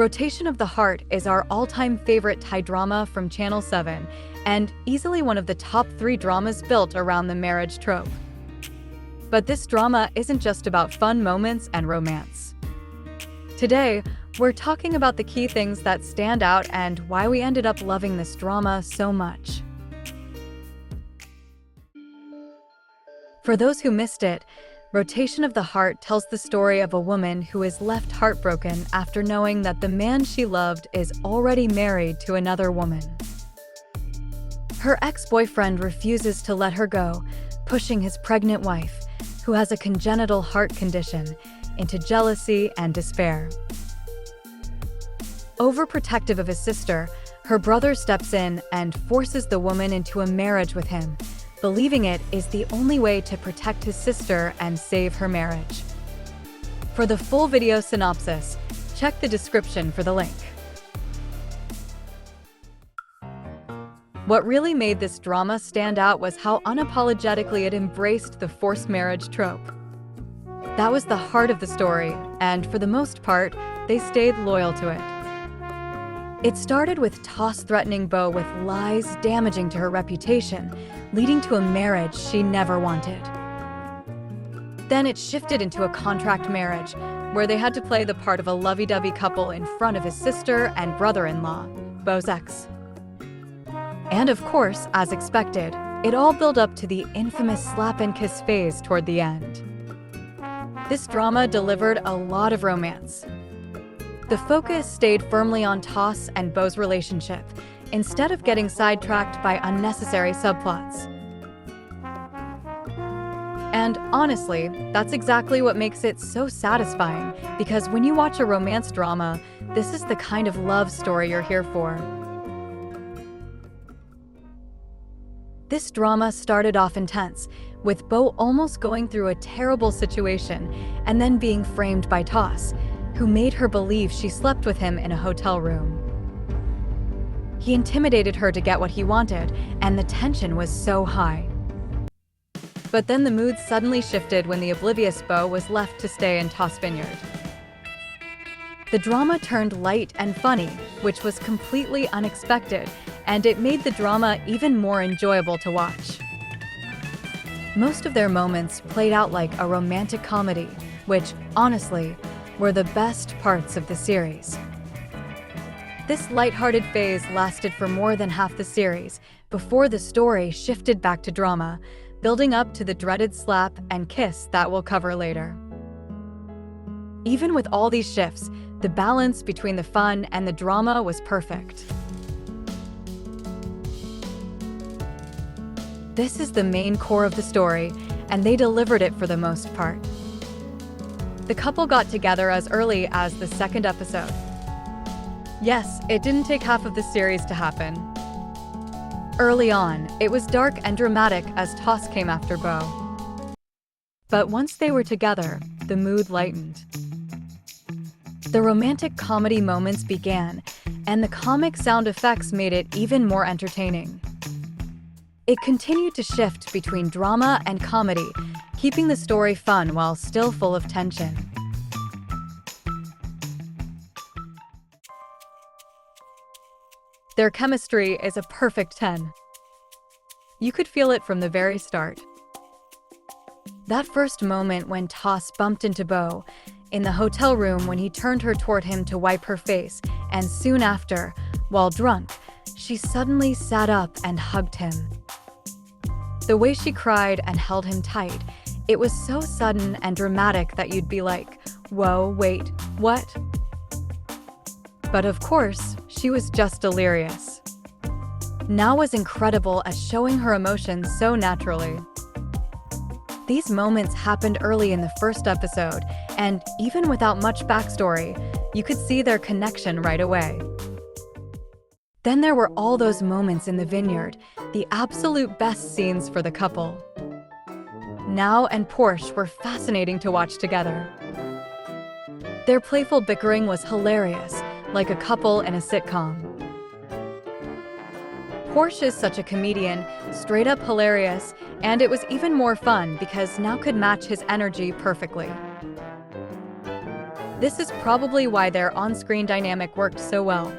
Rotation of the Heart is our all-time favorite Thai drama from Channel 7, and easily one of the top 3 dramas built around the marriage trope. But this drama isn't just about fun moments and romance. Today, we're talking about the key things that stand out and why we ended up loving this drama so much. For those who missed it, Rotation of the Heart tells the story of a woman who is left heartbroken after knowing that the man she loved is already married to another woman. Her ex-boyfriend refuses to let her go, pushing his pregnant wife, who has a congenital heart condition, into jealousy and despair. Overprotective of his sister, her brother steps in and forces the woman into a marriage with him, believing it is the only way to protect his sister and save her marriage. For the full video synopsis, check the description for the link. What really made this drama stand out was how unapologetically it embraced the forced marriage trope. That was the heart of the story, and for the most part, they stayed loyal to it. It started with Tos threatening Bow with lies damaging to her reputation, leading to a marriage she never wanted. Then it shifted into a contract marriage, where they had to play the part of a lovey-dovey couple in front of his sister and brother-in-law, Bow's ex. And of course, as expected, it all built up to the infamous slap and kiss phase toward the end. This drama delivered a lot of romance. The focus stayed firmly on Tos and Bow's relationship, instead of getting sidetracked by unnecessary subplots. And honestly, that's exactly what makes it so satisfying, because when you watch a romance drama, this is the kind of love story you're here for. This drama started off intense, with Bow almost going through a terrible situation and then being framed by Tos, who made her believe she slept with him in a hotel room. He intimidated her to get what he wanted, and the tension was so high. But then the mood suddenly shifted when the oblivious Bow was left to stay in Tos Vineyard. The drama turned light and funny, which was completely unexpected, and it made the drama even more enjoyable to watch. Most of their moments played out like a romantic comedy, which, honestly, were the best parts of the series. This lighthearted phase lasted for more than half the series, before the story shifted back to drama, building up to the dreaded slap and kiss that we'll cover later. Even with all these shifts, the balance between the fun and the drama was perfect. This is the main core of the story, and they delivered it for the most part. The couple got together as early as the 2nd episode. Yes, it didn't take half of the series to happen. Early on, it was dark and dramatic as Tos came after Bow. But once they were together, the mood lightened. The romantic comedy moments began, and the comic sound effects made it even more entertaining. It continued to shift between drama and comedy, keeping the story fun while still full of tension. Their chemistry is a perfect 10. You could feel it from the very start. That first moment when Tos bumped into Bow, in the hotel room when he turned her toward him to wipe her face, and soon after, while drunk, she suddenly sat up and hugged him. The way she cried and held him tight, it was so sudden and dramatic that you'd be like, whoa, wait, what? But of course, she was just delirious. Na was incredible at showing her emotions so naturally. These moments happened early in the first episode, and even without much backstory, you could see their connection right away. Then there were all those moments in the vineyard, the absolute best scenes for the couple. Na and Porshe were fascinating to watch together. Their playful bickering was hilarious, like a couple in a sitcom. Porsche is such a comedian, straight up hilarious, and it was even more fun because Na could match his energy perfectly. This is probably why their on-screen dynamic worked so well.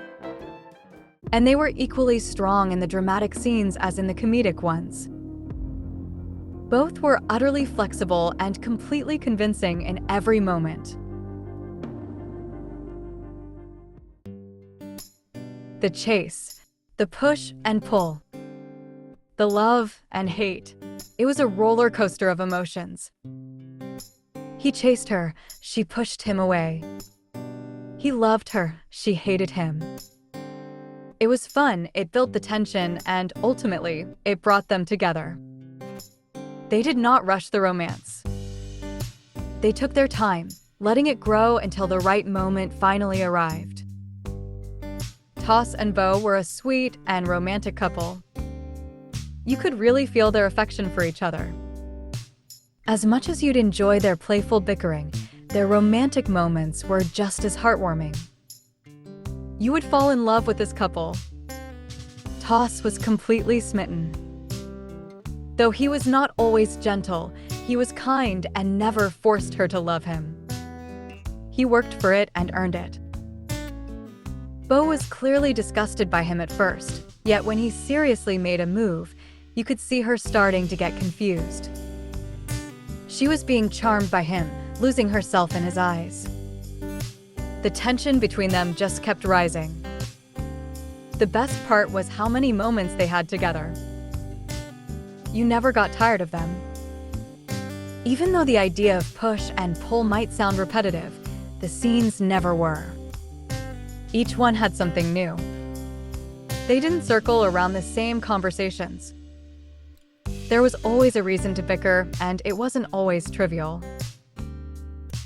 And they were equally strong in the dramatic scenes as in the comedic ones. Both were utterly flexible and completely convincing in every moment. The chase, the push and pull, the love and hate. It was a roller coaster of emotions. He chased her, she pushed him away. He loved her, she hated him. It was fun, it built the tension, and ultimately, it brought them together. They did not rush the romance. They took their time, letting it grow until the right moment finally arrived. Tos and Bow were a sweet and romantic couple. You could really feel their affection for each other. As much as you'd enjoy their playful bickering, their romantic moments were just as heartwarming. You would fall in love with this couple. Tos was completely smitten. Though he was not always gentle, he was kind and never forced her to love him. He worked for it and earned it. Bow was clearly disgusted by him at first, yet when he seriously made a move, you could see her starting to get confused. She was being charmed by him, losing herself in his eyes. The tension between them just kept rising. The best part was how many moments they had together. You never got tired of them. Even though the idea of push and pull might sound repetitive, the scenes never were. Each one had something new. They didn't circle around the same conversations. There was always a reason to bicker, and it wasn't always trivial.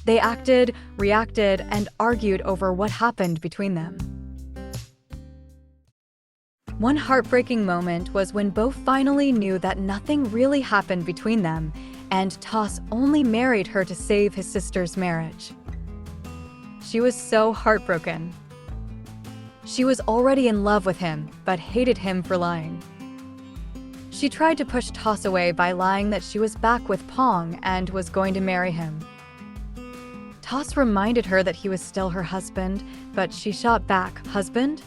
They acted, reacted, and argued over what happened between them. One heartbreaking moment was when Bow finally knew that nothing really happened between them, and Tos only married her to save his sister's marriage. She was so heartbroken. She was already in love with him, but hated him for lying. She tried to push Tos away by lying that she was back with Pong and was going to marry him. Tos reminded her that he was still her husband, but she shot back, "Husband?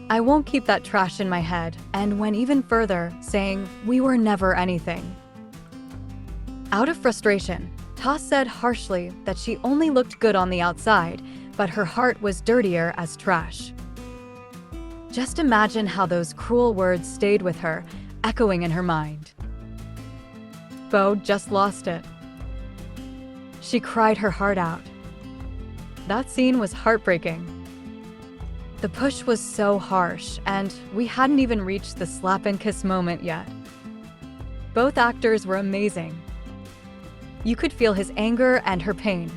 I won't keep that trash in my head," and went even further, saying, "We were never anything." Out of frustration, Tos said harshly that she only looked good on the outside, but her heart was dirtier as trash. Just imagine how those cruel words stayed with her, echoing in her mind. Bow just lost it. She cried her heart out. That scene was heartbreaking. The push was so harsh, and we hadn't even reached the slap and kiss moment yet. Both actors were amazing. You could feel his anger and her pain.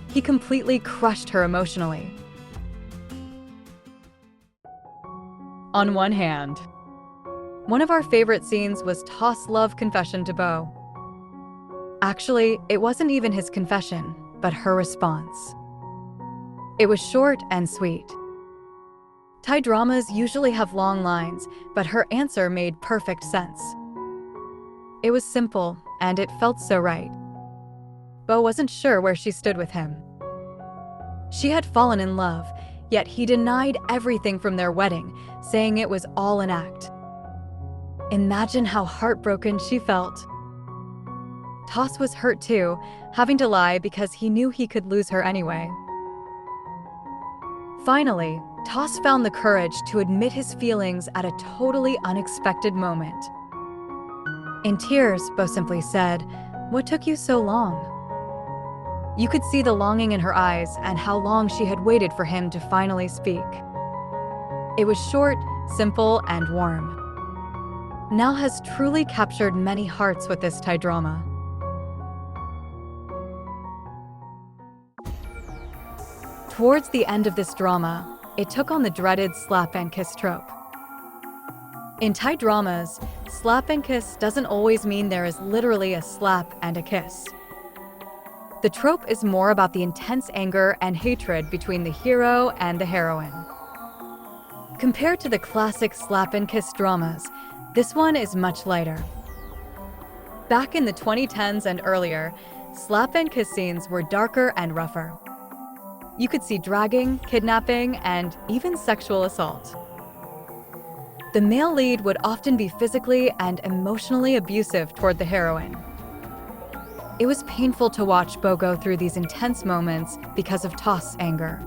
He completely crushed her emotionally. On one hand, one of our favorite scenes was Tos' love confession to Bow. Actually, it wasn't even his confession, but her response. It was short and sweet. Thai dramas usually have long lines, but her answer made perfect sense. It was simple, and it felt so right. Bow wasn't sure where she stood with him. She had fallen in love, yet he denied everything from their wedding, saying it was all an act. Imagine how heartbroken she felt. Tos was hurt too, having to lie because he knew he could lose her anyway. Finally, Tos found the courage to admit his feelings at a totally unexpected moment. In tears, Bow simply said, "What took you so long?" You could see the longing in her eyes and how long she had waited for him to finally speak. It was short, simple, and warm. Now has truly captured many hearts with this Thai drama. Towards the end of this drama, it took on the dreaded slap and kiss trope. In Thai dramas, slap and kiss doesn't always mean there is literally a slap and a kiss. The trope is more about the intense anger and hatred between the hero and the heroine. Compared to the classic slap and kiss dramas, this one is much lighter. Back in the 2010s and earlier, slap and kiss scenes were darker and rougher. You could see dragging, kidnapping, and even sexual assault. The male lead would often be physically and emotionally abusive toward the heroine. It was painful to watch Bow go through these intense moments because of Tos' anger.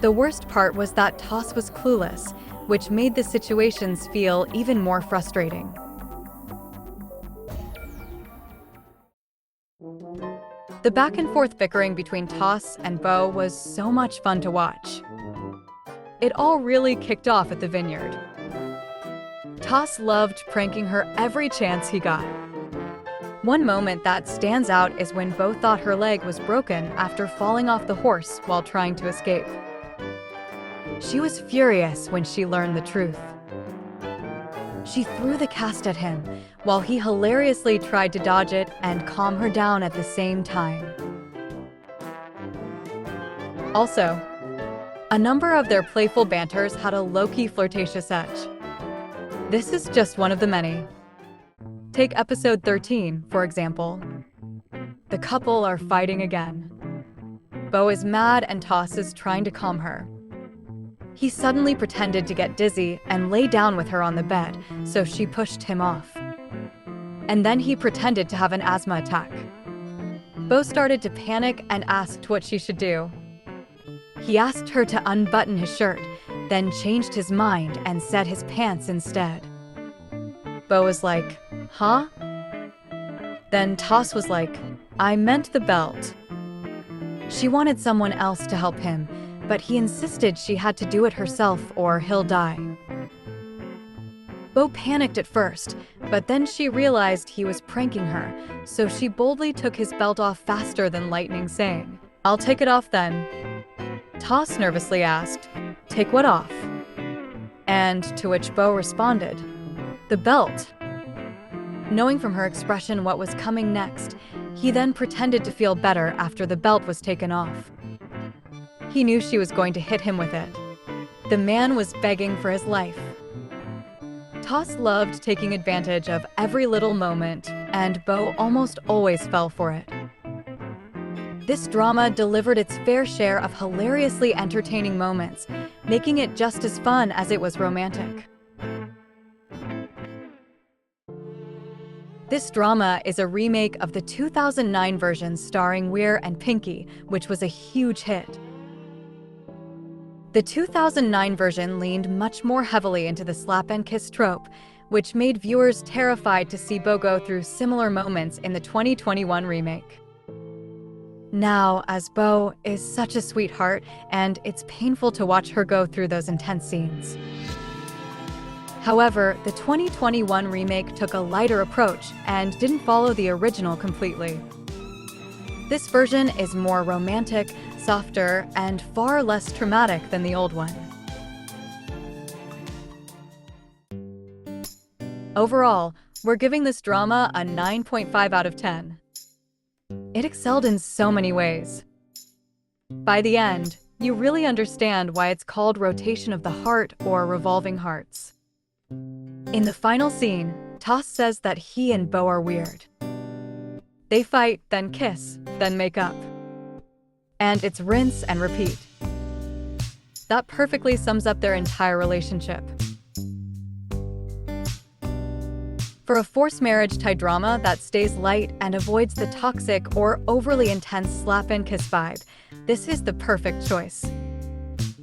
The worst part was that Tos was clueless, which made the situations feel even more frustrating. The back-and-forth bickering between Tos and Bow was so much fun to watch. It all really kicked off at the vineyard. Tos loved pranking her every chance he got. One moment that stands out is when Bow thought her leg was broken after falling off the horse while trying to escape. She was furious when she learned the truth. She threw the cast at him, while he hilariously tried to dodge it and calm her down at the same time. Also, a number of their playful banters had a low-key flirtatious edge. This is just one of the many. Take episode 13, for example. The couple are fighting again. Bow is mad and Tos is trying to calm her. He suddenly pretended to get dizzy and lay down with her on the bed, so she pushed him off. And then he pretended to have an asthma attack. Bow started to panic and asked what she should do. He asked her to unbutton his shirt, then changed his mind and said his pants instead. Bow was like, "Huh?" Then Tos was like, "I meant the belt." She wanted someone else to help him, but he insisted she had to do it herself or he'll die. Bow panicked at first, but then she realized he was pranking her, so she boldly took his belt off faster than lightning, saying, "I'll take it off then." Tos nervously asked, "Take what off?" And to which Bow responded, "The belt." Knowing from her expression what was coming next, he then pretended to feel better after the belt was taken off. He knew she was going to hit him with it. The man was begging for his life. Tos loved taking advantage of every little moment, and Bow almost always fell for it. This drama delivered its fair share of hilariously entertaining moments, making it just as fun as it was romantic. This drama is a remake of the 2009 version starring Weir and Pinky, which was a huge hit. The 2009 version leaned much more heavily into the slap and kiss trope, which made viewers terrified to see Bow go through similar moments in the 2021 remake. Now, as Bow is such a sweetheart, and it's painful to watch her go through those intense scenes. However, the 2021 remake took a lighter approach and didn't follow the original completely. This version is more romantic, softer, and far less traumatic than the old one. Overall, we're giving this drama a 9.5 out of 10. It excelled in so many ways. By the end, you really understand why it's called Rotation of the Heart or Revolving Hearts. In the final scene, Tos says that he and Bow are weird. They fight, then kiss, then make up. And it's rinse and repeat. That perfectly sums up their entire relationship. For a forced marriage-type drama that stays light and avoids the toxic or overly intense slap and kiss vibe, this is the perfect choice.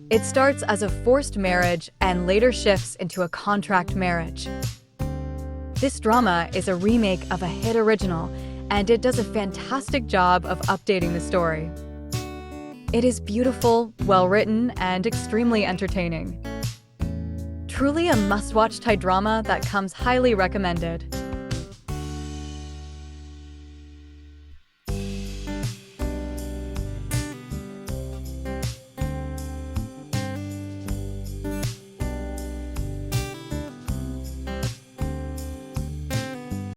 It starts as a forced marriage and later shifts into a contract marriage. This drama is a remake of a hit original, and it does a fantastic job of updating the story. It is beautiful, well-written, and extremely entertaining. Truly a must-watch Thai drama that comes highly recommended.